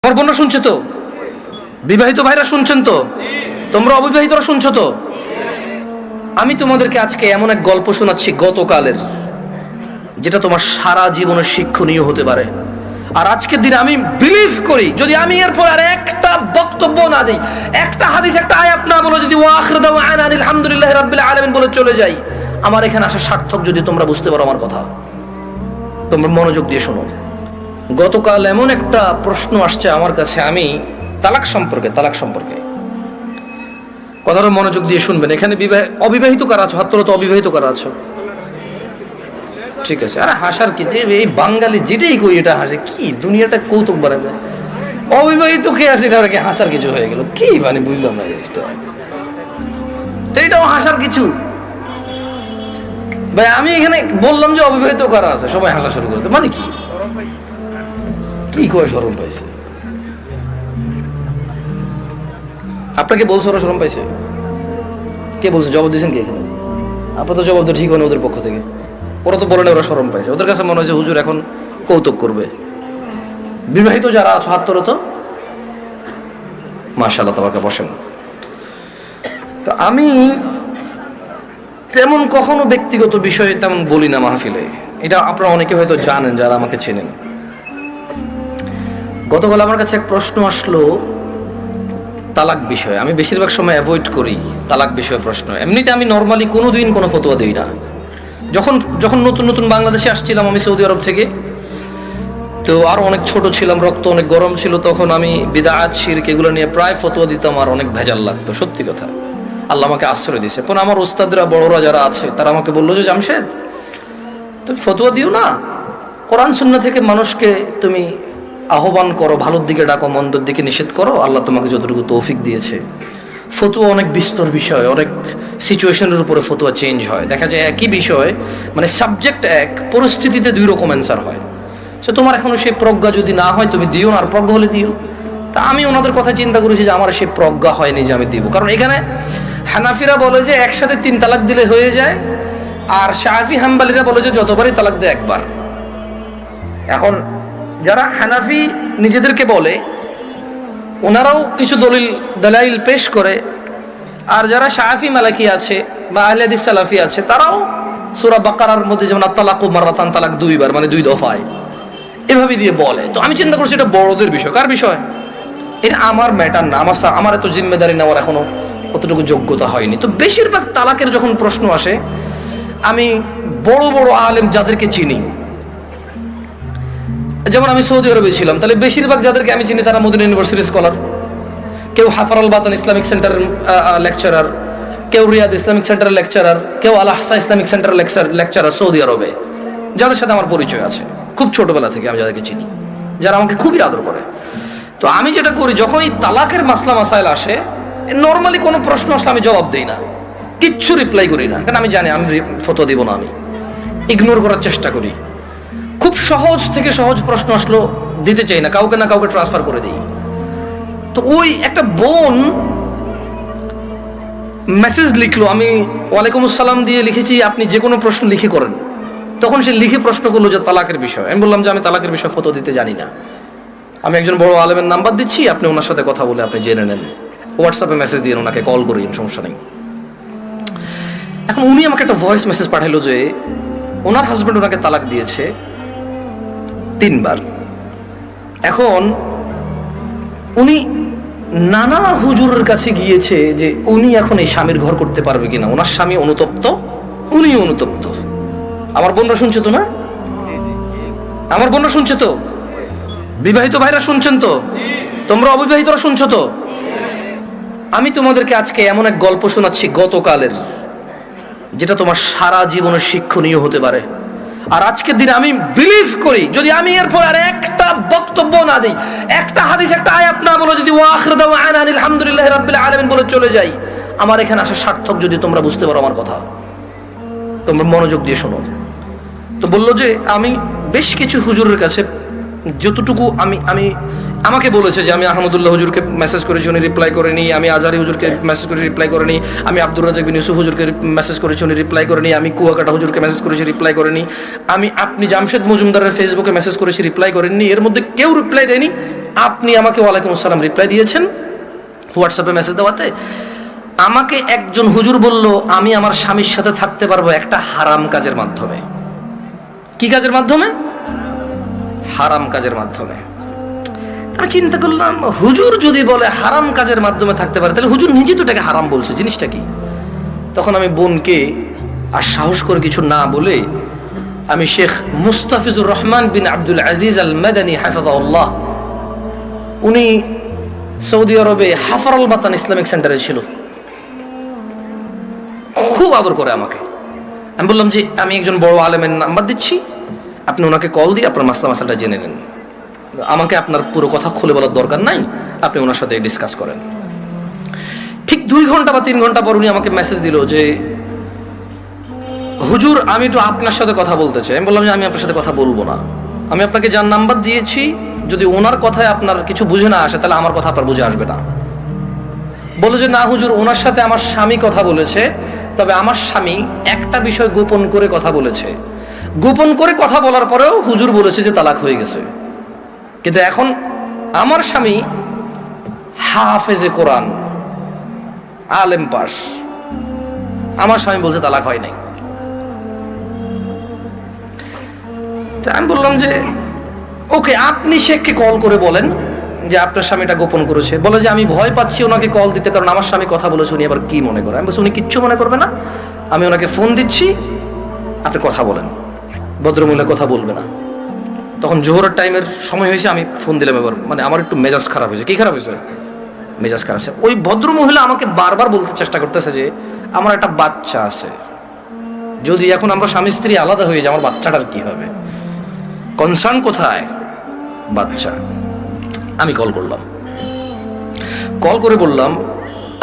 আমার বোনরা শুনছে তো? বিবাহিত ভাইরা শুনছেন তো? তোমরা অবিবাহিতরা শুনছো তো? আমি তোমাদেরকে আজকে এমন এক গল্প শোনাচ্ছি গতকালের, যেটা তোমার সারা জীবনের শিক্ষণীয় হতে পারে। আর আজকের দিনে আমি বিলিভ করি, যদি আমি এরপর আর একটা বক্তব্য না দিই, একটা হাদিস, একটা আয়াত না বলে, যদি ওয়াখির দাওয়ানা আলহামদুলিল্লাহি রাব্বিল আলামিন বলে চলে যাই, আমার এখানে আসা সার্থক। যদি তোমরা বুঝতে পারো আমার কথা, তোমরা মনোযোগ দিয়ে শোনো। গতকাল এমন একটা প্রশ্ন আসছে আমার কাছে, আমি তালাক সম্পর্কে কথাটা মনোযোগ দিয়ে শুনবেন। এখানে অবিবাহিত কারা আছো? হাত তোলো তো। অবিবাহিত কারা আছো? ঠিক আছে। আরে হাসার কি, যে এই বাঙালি যেটাই কই এটা হাসে, কি দুনিয়াটা কৌতুক বাড়াবে। অবিবাহিত কে আছে এটা কি হাসার কিছু হয়ে গেল? কি মানে বুঝলাম না জিনিসটা। তো এটাও হাসার কিছু? ভাই আমি এখানে বললাম যে অবিবাহিত কারা আছে, সবাই হাসা শুরু করতে, মানে কি কি কয় শরম পাইছে? আপনাকে বলছে ওরা শরম পাইছে? কে বলছে? জবাব দিয়েছেন কে এখানে? আপনার তো জবাব তো ঠিক হয় না ওদের পক্ষ থেকে। ওরা তো বলে না ওরা শরম পাইছে। ওদের কাছে মনে হয়েছে হুজুর এখন কৌতুক করবে। বিবাহিত যারা আছো হাত তোলো তো। মাশাআল্লাহ, তাবারকা, বসেন। তো আমি তেমন কখনো ব্যক্তিগত বিষয়ে তেমন বলি না মাহফিলে, এটা আপনারা অনেকে হয়তো জানেন যারা আমাকে চেনেন। গতকাল আমার কাছে এক প্রশ্ন আসলো তালাক বিষয়ে। আমি বেশিরভাগ সময় অ্যাভয়েড করি তালাক বিষয়ে প্রশ্ন। এমনিতে আমি নর্মালি কোনোদিন কোনো ফতোয়া দিই না। যখন নতুন নতুন বাংলাদেশে আসছিলাম আমি সৌদি আরব থেকে, তো আরো অনেক ছোট ছিলাম, রক্ত অনেক গরম ছিল, তখন আমি বিদআত শিরক এগুলো নিয়ে প্রায় ফতোয়া দিতাম, আর অনেক ভেজাল লাগতো, সত্যি কথা। আল্লাহ আমাকে আশ্রয় দিয়েছে। পরে আমার ওস্তাদরা, বড়রা যারা আছে, তারা আমাকে বললো যে জামশেদ তুমি ফতোয়া দিও না, কোরআন সুন্নাহ থেকে মানুষকে তুমি আহ্বান করো, ভালোর দিকে ডাকো, মন্দর দিকে নিষেধ করো। আল্লাহ তোমাকে যতটুকু তৌফিক দিয়েছে। ফতোয়া অনেক বিস্তর বিষয়, অনেক সিচুয়েশনের উপরে ফতোয়া চেঞ্জ হয়। দেখা যায় একই বিষয়, মানে সাবজেক্ট এক, পরিস্থিতিতে দুই রকম অ্যান্সার হয়। সে তোমার এখনো সেই প্রজ্ঞা যদি না হয় তুমি দিও না, আর প্রজ্ঞা হলে দিও। তা আমি ওনাদের কথা চিন্তা করেছি যে আমার সেই প্রজ্ঞা হয়নি যে আমি দিব। কারণ এখানে হানাফিরা বলে যে একসাথে 3 তালাক দিলে হয়ে যায়, আর শাফি হাম্বলিরা বলে যে যতবারই তালাক দেয় একবার। এখন যারা হানাফি নিজেদেরকে বলে, ওনারাও কিছু দলাইল পেশ করে, আর যারা শাফি মালাকি আছে বা আহলে হাদিস সালাফি আছে, তারাও সূরা বাকারার মধ্যে যেমন আত-তালাকু মাররাতান, তালাক 2 বার, মানে 2 দফায়, এভাবে দিয়ে বলে। তো আমি চিন্তা করছি এটা বড়দের বিষয়। কার বিষয়? এটা আমার ম্যাটার না, আমার এত জিম্মেদারি নেওয়ার এখনো অতটুকু যোগ্যতা হয়নি। তো বেশিরভাগ তালাকের যখন প্রশ্ন আসে, আমি বড় বড় আলেম যাদেরকে চিনি, যেমন আমি সৌদি আরবে ছিলাম, তাহলে বেশিরভাগ যাদেরকে আমি চিনি তারা মদিনা ইউনিভার্সিটির স্কলার। কেউ হাফার আল বাতান ইসলামিক সেন্টারের লেকচারার, কেউ রিয়াদ ইসলামিক সেন্টারের লেকচারার, কেউ আল আহসা ইসলামিক সেন্টারের লেকচারার সৌদি আরবে, যাদের সাথে আমার পরিচয় আছে খুব ছোটবেলা থেকে, আমি যাদেরকে চিনি, যারা আমাকে খুবই আদর করে। তো আমি যেটা করি, যখন এই তালাকের মাসলা মাসাইল আসে, নর্মালি কোনো প্রশ্ন আসলে আমি জবাব দিই না, কিচ্ছু রিপ্লাই করি না, কারণ আমি জানি আমি ফতোয়া দিব না, আমি ইগনোর করার চেষ্টা করি। খুব সহজ থেকে সহজ প্রশ্ন আসলো দিতে চাই না, কাউকে না কাউকে ট্রান্সফার করে দিই। তো ওই একটা বোন মেসেজ লিখলো, আমি ওয়ালাইকুম আসসালাম দিয়ে লিখেছি আপনি যে কোনো প্রশ্ন লিখে করেন। তখন সে লিখে প্রশ্ন করলো যে তালাকের বিষয়। আমি বললাম যে আমি তালাকের বিষয়ে ফতোয়া দিতে জানি না, আমি একজন বড় আলেমের নাম্বার দিচ্ছি, আপনি ওনার সাথে কথা বলে আপনি জেনে নেন, হোয়াটসঅ্যাপে মেসেজ দিয়ে ওনাকে কল করি, সমস্যা নেই। এখন উনি আমাকে একটা ভয়েস মেসেজ পাঠাইলো যে ওনার হাজবেন্ড ওনাকে তালাক দিয়েছে 3 বার। এখন উনি নানা হুজুরের কাছে গিয়েছে যে উনি এখন এই স্বামীর ঘর করতে পারবে কিনা। ওনার স্বামী অনুতপ্ত, উনিও অনুতপ্ত। আমার বোনরা শুনছে তো? না, আমার বোনরা শুনছে তো? বিবাহিত ভাইরা শুনছেন তো? তোমরা অবিবাহিতরা শুনছো তো? আমি তোমাদেরকে আজকে এমন এক গল্প শোনাচ্ছি গতকালের, যেটা তোমার সারা জীবনের শিক্ষণীয় হতে পারে। আর আজকের দিনে আমি বিলিভ করি, যদি আমি এরপর আর একটা বক্তব্য না দিই, একটা হাদিস, একটা আয়াত না বলে, যদি ওয়াখির দাওয়ানা আলহামদুলিল্লাহি রাব্বিল আলামিন বলে চলে যাই, আমার এখানে আসা সার্থক। যদি তোমরা বুঝতে পারো আমার কথা, তোমরা মনোযোগ দিয়ে শোনো। তো বললো যে আমি বেশ কিছু হুজুরের কাছে যতটুকু আমি আমাকে বলেছে যে আমি আহমদুল্লাহ হুজুরকে মেসেজ করেছি, উনি রিপ্লাই করেনি। আমি আজহারি হুজুরকে মেসেজ করেছি, রিপ্লাই করেনি। আমি আব্দুর রাজাক বিন ইউসুফ হুজুরকে মেসেজ করেছি, উনি রিপ্লাই করেনি। আমি কুয়াকাটা হুজুরকে মেসেজ করেছি, রিপ্লাই করেনি। আপনি জামশেদ মজুমদারের ফেসবুকে মেসেজ করেছি, রিপ্লাই করেননি। এর মধ্যে কেউ রিপ্লাই দেয়নি। আপনি আমাকে ওয়ালাইকুম আসসালাম রিপ্লাই দিয়েছেন হোয়াটসঅ্যাপে মেসেজ দেওয়াতে। আমাকে একজন হুজুর বলল আমি আমার স্বামীর সাথে থাকতে পারবো একটা হারাম কাজের মাধ্যমে। কি কাজের মাধ্যমে? হারাম কাজের মাধ্যমে। আমি চিন্তা করলাম, হুজুর যদি বলে হারাম কাজের মাধ্যমে থাকতে পারে, তাহলে হুজুর নিজে তো এটাকে হারাম বলছে, জিনিসটা কি? তখন আমি বোনকে আর সাহস করে কিছু না বলে আমি শেখ মুস্তাফিজুর রহমান বিন আব্দুল আজিজ আল মাদানী হাফিজাহুল্লাহ, উনি সৌদি আরবে হাফারুল বাতান ইসলামিক সেন্টারে ছিল, খুব আদর করে আমাকে। আমি বললাম যে আমি একজন বড় আলেমের নাম্বার দিচ্ছি, আপনি ওনাকে কল দিয়ে আপনার মাসলাটা জেনে নেন, আমাকে আপনার পুরো কথা খুলে বলার দরকার নাই, আপনি ওনার সাথে ডিসকাস করেন। ঠিক 2 ঘন্টা বা 3 ঘন্টা পর উনি আমাকে মেসেজ দিল যে হুজুর আমি একটু আপনার সাথে কথা বলতে চাই। আমি বললাম যে আমি আপনার সাথে কথা বলবো না, আমি আপনাকে যার নাম্বার দিয়েছি যদি ওনার কথায় আপনার কিছু বুঝে না আসে তাহলে আমার কথা আপনার বুঝে আসবে না। বলে যে না হুজুর, ওনার সাথে আমার স্বামী কথা বলেছে, তবে আমার স্বামী একটা বিষয় গোপন করে কথা বলেছে, গোপন করে কথা বলার পরেও হুজুর বলেছে যে তালাক হয়ে গেছে। কিন্তু এখন আমার স্বামী হাফেজে কোরআন, আলেম পাস, আমার স্বামী বলছে তালাক হয় নাই। আমি বললাম যে ওকে, আপনি শেখকে কল করে বলেন যে আপনার স্বামীটা গোপন করেছে। বলে যে আমি ভয় পাচ্ছি ওনাকে কল দিতে, কারণ আমার স্বামী কথা বলেছে, উনি আবার কি মনে করে। আমি বলছি উনি কিচ্ছু মনে করবে না, আমি ওনাকে ফোন দিচ্ছি, আপনি কথা বলেন। ভদ্রমহিলা কথা বলবে না। তখন জোহরের টাইমের সময় হয়েছে, আমি ফোন দিলাম। এবার মানে আমার একটু মেজাজ খারাপ হয়েছে। কি খারাপ হয়েছে? মেজাজ খারাপ হয়েছে। ওই ভদ্রমহিলা আমাকে বারবার বলতে চেষ্টা করতেছে যে আমার একটা বাচ্চা আছে, যদি এখন আমরা স্বামী স্ত্রী আলাদা হয়ে যাই আমার বাচ্চাটার কি হবে? কনসার্ন কোথায়? বাচ্চা। আমি কল করলাম, কল করে বললাম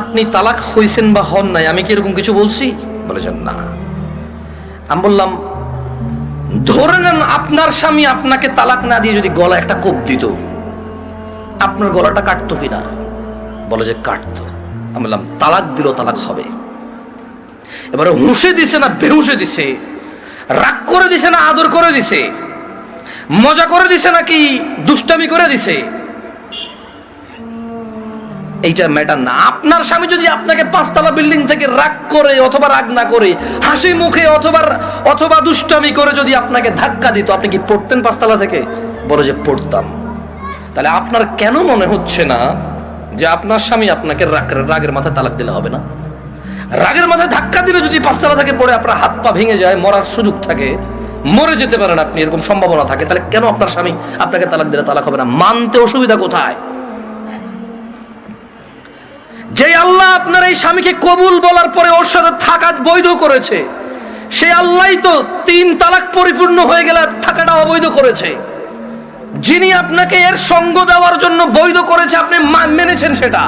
আপনি তালাক হয়েছেন বা হন নাই, আমি কি এরকম কিছু বলছি? বলেছেন না। আমি বললাম ধরে নেন আপনার স্বামী আপনাকে তালাক না দিয়ে যদি গলা একটা কোপ দিত, আপনার গলাটা কাটতো কিনা? বলে যে কাটতো। আমি বললাম তালাক দিল, তালাক হবে। এবারে হুঁশে দিছে না বেহুশে দিছে, রাগ করে দিছে না আদর করে দিছে, মজা করে দিছে নাকি দুষ্টামি করে দিছে, এইটা ম্যাটার না। আপনার স্বামী যদি আপনাকে 5 তলা বিল্ডিং থেকে রাগ করে অথবা রাগ না করে হাসি মুখে অথবা দুষ্টামি করে যদি আপনাকে ধাক্কা দিত, আপনি কি পড়তেন 5 তলা থেকে? বলে যে পড়তাম। তাহলে আপনার কেন মনে হচ্ছে না যে আপনার স্বামী আপনাকে রাগের মাথায় তালাক দিলে হবে না? রাগের মাথায় ধাক্কা দিলে যদি 5 তলা থেকে পড়ে আপনার হাত পা ভেঙে যায়, মরার সুযোগ থাকে, মরে যেতে পারেন আপনি, এরকম সম্ভাবনা থাকে, তাহলে কেন আপনার স্বামী আপনাকে তালাক দিলে তালাক হবে না? মানতে অসুবিধা কোথায়? যে আল্লাহ আপনার এই স্বামীকে কবুল বলার পরে ওর সাথে থাকা বৈধ করেছে, সে আল্লাহই তো 3 তালাক পরিপূর্ণ হয়ে গেলে থাকাটা অবৈধ করেছে। যিনি আপনাকে এর সঙ্গ দেওয়ার জন্য বৈধ করেছে, আপনি মেনেছেন সেটা।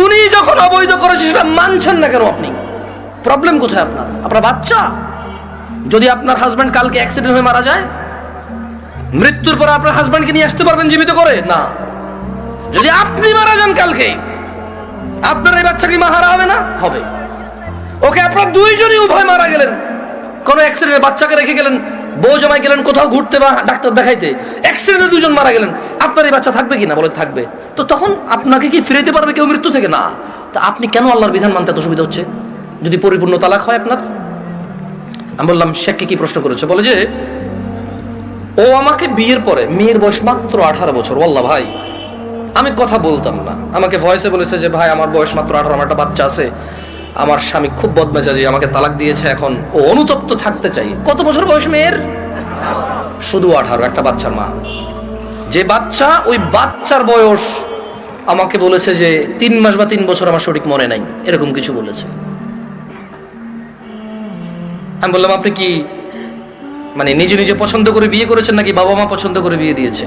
উনি যখন অবৈধ করেছে সেটা মানছেন না কেন আপনি? প্রবলেম কোথায় আপনার? আপনার বাচ্চা। যদি আপনার হাজব্যান্ড কালকে অ্যাক্সিডেন্ট হয়ে মারা যায়, মৃত্যুর পর আপনার হাজব্যান্ডকে নিয়ে আসতে পারবেন জীবিত করে? না। যদি আপনি মারা যান কালকে, আপনার এই বাচ্চা কি মাহারা হবে না? হবে। ওকে, আপনার দুইজনই উভয় মারা গেলেন, কোন অ্যাক্সিডেন্টে বাচ্চাকে রেখে গেলেন, বউ জামাই গেলেন কোথাও ঘুরতে বা ডাক্তার দেখাইতে, অ্যাক্সিডেন্টে 2 জন মারা গেলেন, আপনার এই বাচ্চা থাকবে কিনা? বলে থাকবে। তো তখন আপনাকে কি ফিরাইতে পারবে কেউ মৃত্যু থেকে? না। তা আপনি কেন আল্লাহর বিধান মানতে এত অসুবিধা হচ্ছে যদি পরিপূর্ণ তালাক হয় আপনার? আমি বললাম শেখকে কি প্রশ্ন করেছে? বলে যে ও আমাকে বিয়ের পরে, মেয়ের বয়স মাত্র 18 বছর, ওয়াল্লাহ ভাই আমি কথা বলতাম না, আমাকে ভয়েসে বলেছে যে ভাই আমার বয়স মাত্র 18, আমার একটা বাচ্চা আছে, আমার স্বামী খুব বদমেজাজি, আমাকে তালাক দিয়েছে, এখন ও অনুতপ্ত থাকতে চাই। কত বছর বয়স মেয়ের? শুধু 18, একটা বাচ্চার মা। যে বাচ্চা, ওই বাচ্চার বয়স আমাকে বলেছে যে 3 মাস বা 3 বছর, আমার সঠিক মনে নাই, এরকম কিছু বলেছে। আমি বললাম আপনি কি মানে নিজে নিজে পছন্দ করে বিয়ে করেছেন নাকি বাবা মা পছন্দ করে বিয়ে দিয়েছে?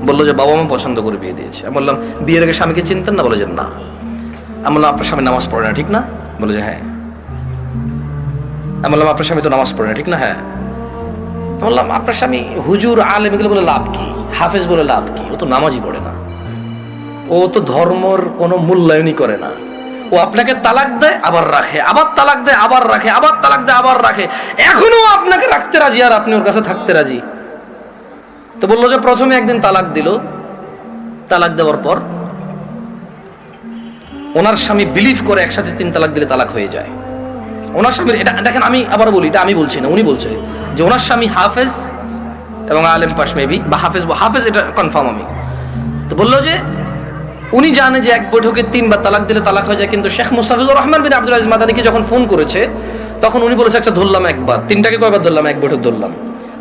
বললো যে বাবা মা পছন্দ করে বিয়ে দিয়েছে। আমি বললাম বিয়ের আগে স্বামীকে চিনতেন না? বলে যে না। আমি বললাম আপনার স্বামী নামাজ পড়ে না, ঠিক না? বলে যে হ্যাঁ। আমি বললাম আপনার স্বামী তো নামাজ পড়ে না, ঠিক না? হ্যাঁ। আমি বললাম আপনার স্বামী হুজুর আলেম এগুলো বলে লাভ কি? হাফেজ বলে লাভ কি? ও তো নামাজই পড়ে না। ও তো ধর্মর কোনো মূল্যায়নই করে না। ও আপনাকে তালাক দেয় আবার রাখে, আবার তালাক দেয় আবার রাখে, আবার তালাক দেয় আবার রাখে, এখনো আপনাকে রাখতে রাজি আর আপনি ওর কাছে থাকতে রাজি। তো বললো যে প্রথমে একদিন তালাক দিল, তালাক দেওয়ার পর ওনার স্বামী বিলিভ করে একসাথে 3 তালাক দিলে তালাক হয়ে যায়। ওনার স্বামীর এটা দেখেন, আমি আবার বলি, এটা আমি বলছি না, উনি বলছে যে ওনার স্বামী হাফেজ এবং আলেম পাশ মেবি, বা হাফেজ এটা কনফার্ম আমি। তো বললো যে উনি জানে যে এক বৈঠকে 3 বার তালাক দিলে তালাক হয়ে যায়, কিন্তু শেখ মুস্তাফিজুর রহমান বিন আব্দুল আজিজ মাদানীকে যখন ফোন করেছে তখন উনি বলেছে আচ্ছা ধরলাম একবার, 3টাকে কয়বার ধরলাম? এক বৈঠক ধরলাম।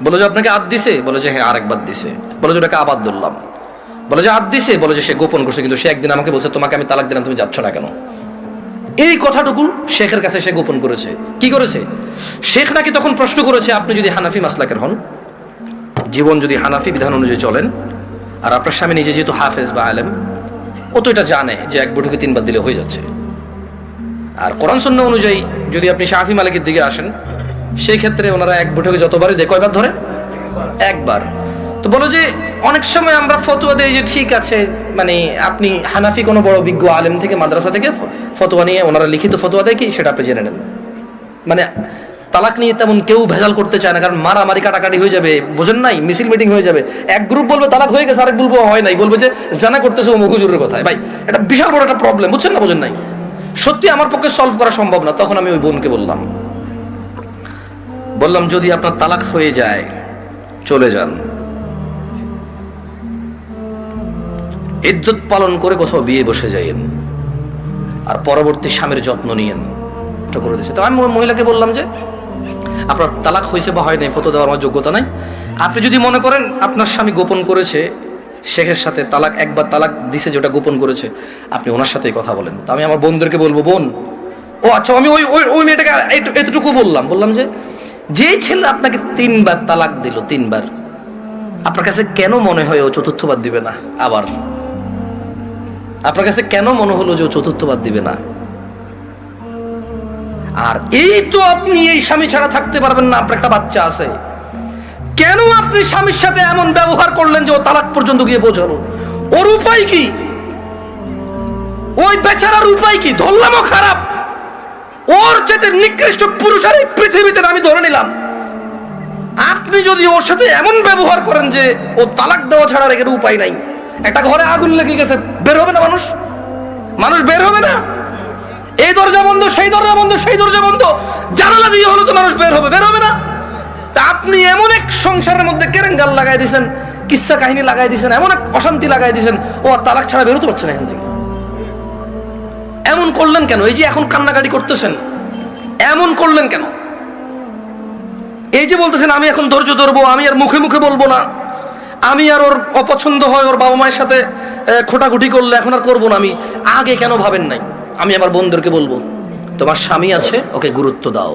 বলে যে আপনাকে আদ দিছে? বলে যে হ্যাঁ আরেকবার দিছে। বলে যে ওটাকে আবার ধরলাম। বলে যে আদ দিছে? বলে যে সে গোপন করছে, কিন্তু সে একদিন আমাকে বলছে তোমাকে আমি তালাক দিলাম, তুমি যাচ্ছ না কেন? এই কথাটুকু শেখের কাছে সে গোপন করেছে। কি করেছে? শেখ নাকি তখন প্রশ্ন করেছে আপনি যদি হানাফি মাসলাকের হন, জীবন যদি হানাফি বিধান অনুযায়ী চলেন, আর আপনার স্বামী নিজে যেহেতু হাফেজ বা আলেম, ও তো এটা জানে যে এক বৈঠকে 3 বার দিলে হয়ে যাচ্ছে। আর কোরআন সুন্নাহ অনুযায়ী যদি আপনি শাফি মালিকের দিকে আসেন, সেই ক্ষেত্রে ওনারা এক বৈঠকে যতবারই দেয় কয়বার ধরে? একবার। তো বলো যে অনেক সময় আমরা ফতোয়া দেই যে ঠিক আছে, মানে আপনি হানাফি কোনো বড় বিজ্ঞ আলেম থেকে মাদ্রাসা থেকে ফতোয়া নিয়ে ওনারা লিখিত ফতোয়া দেয় কি সেটা আপনি জেনে নেন। মানে তালাক নিয়ে তেমন কেউ ভেজাল করতে চায় না, কারণ মারামারি কাটাকাটি হয়ে যাবে, বোঝেন নাই, মিছিল মিটিং হয়ে যাবে। এক গ্রুপ বলবে তালাক হয়ে গেছে, আরেক বলবো হয় নাই, বলবে যে জানা করতেছে ও হুজুরের কথায়। ভাই এটা বিশাল বড় একটা প্রবলেম, বুঝছেন না বোঝেন নাই? সত্যি আমার পক্ষে সলভ করা সম্ভব না। তখন আমি ওই বোনকে বললাম যদি আপনার তালাক হয়ে যায় চলে যান, ইদ্যত পালন করে কোথাও বিয়ে বসে যাইয়েন, আর পরবর্তী স্বামীর যত্ন নিয়েন। এটা করে দিয়েছে। তো আমি মহিলাকে বললাম যে আপনার তালাক হয়েছে বা হয় নাই ফটো দেওয়ার আমার যোগ্যতা নাই। আপনি যদি মনে করেন আপনার স্বামী গোপন করেছে শেখের সাথে, তালাক একবার তালাক দিছে যেটা গোপন করেছে, আপনি ওনার সাথেই কথা বলেন। তো আমি আমার বোনদেরকে বলবো, বোন ও আচ্ছা, আমি ওই মেয়েটাকে এতটুকু বললাম যে যেই ছেলে আপনাকে 3 বার তালাক দিল, 3 বার, আপনার কাছে কেন মনে হয় ও 4র্থবার দিবে না? আবার আপনার কাছে কেন মনে হলো যে ও 4র্থবার দিবে না? আর এই তো আপনি এই স্বামী ছাড়া থাকতে পারবেন না, আপনার একটা বাচ্চা আছে, কেন আপনি স্বামীর সাথে এমন ব্যবহার করলেন যে ও তালাক পর্যন্ত গিয়ে পৌঁছালো? ওর উপায় কি? ওই বেচারার উপায় কি? ধরলামও খারাপ, ওর চেয়ে নিকৃষ্ট পুরুষ আর এই পৃথিবীতে আমি ধরে নিলাম। আপনি যদি ওর সাথে এমন ব্যবহার করেন যে ও তালাক দেওয়া ছাড়া রেখে উপায় নাই, একটা ঘরে আগুন লেগে গেছে, বের হবে না মানুষ বের হবে না? এই দরজা বন্ধ, সেই দরজা বন্ধ, সেই দরজা বন্ধ, জানালা দিয়ে হলো তো মানুষ বের হবে না? তা আপনি এমন এক সংসারের মধ্যে কেরেঙ্গাল লাগাই দিয়েছেন, কিচ্ছা কাহিনী লাগাই দিয়েছেন, এমন এক অশান্তি লাগাই দিয়েছেন, ও আর তালাক ছাড়া বেরোতে পারছে না এখান থেকে। এমন করলেন কেন? এই যে এখন কান্নাকাটি করতেছেন, এমন করলেন কেন? এই যে বলতেছেন আমি এখন ধৈর্য ধরবো, আমি আর মুখে মুখে বলবো না, আমি আর ওর অপছন্দ হয় ওর বাবা মায়ের সাথে খোটাখুটি করলে এখন আর করবো না, আমি আগে কেন ভাবেন নাই? আমি আমার বোনদেরকে বলবো তোমার স্বামী আছে, ওকে গুরুত্ব দাও।